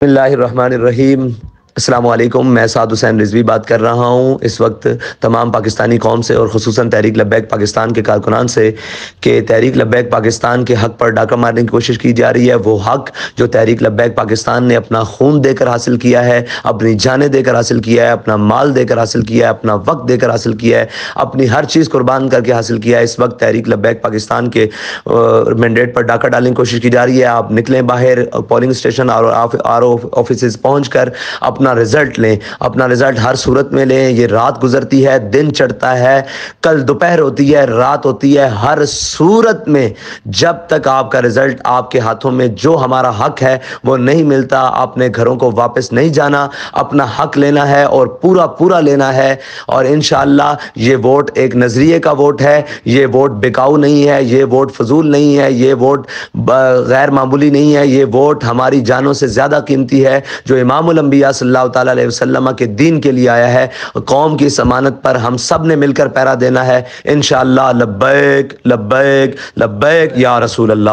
بسم اللہ الرحمن الرحیم۔ السلام علیکم، میں سعد حسین رضوی بات کر رہا ہوں اس وقت تمام پاکستانی قوم سے اور خصوصاً تحریک لبیک پاکستان کے کارکنان سے کہ تحریک لبیک پاکستان کے حق پر ڈاکہ مارنے کی کوشش کی جا رہی ہے۔ وہ حق جو تحریک لبیک پاکستان نے اپنا خون دے کر حاصل کیا ہے، اپنی جانیں دے کر حاصل کیا ہے، اپنا مال دے کر حاصل کیا ہے، اپنا وقت دے کر حاصل کیا ہے، اپنی ہر چیز قربان کر کے حاصل کیا ہے، اس وقت تحریک لبیک پاکستان کے مینڈیٹ پر ڈاکہ ڈالنے کی کوشش کی جا رہی ہے۔ آپ نکلیں باہر، پولنگ اسٹیشن اور آر او آفیسز پہنچ کر اپنا رزلٹ لیں، اپنا رزلٹ ہر صورت میں لیں۔ یہ رات گزرتی ہے، دن چڑھتا ہے، کل دوپہر ہوتی ہے، رات ہوتی ہے، ہر صورت میں جب تک آپ کا رزلٹ آپ کے ہاتھوں میں جو ہمارا حق ہے وہ نہیں ملتا، اپنے گھروں کو واپس نہیں جانا، اپنا حق لینا ہے اور پورا لینا ہے۔ اور انشاءاللہ یہ ووٹ ایک نظریے کا ووٹ ہے، یہ ووٹ بکاؤ نہیں ہے، یہ ووٹ فضول نہیں ہے، یہ ووٹ غیر معمولی نہیں ہے، یہ ووٹ ہماری جانوں سے زیادہ قیمتی ہے، جو امام الانبیاء صلی اللہ تعالیٰ علیہ وسلم کے دین کے لیے آیا ہے۔ قوم کی ضمانت پر ہم سب نے مل کر پہرا دینا ہے انشاءاللہ۔ لبیک لبیک لبیک یا رسول اللہ۔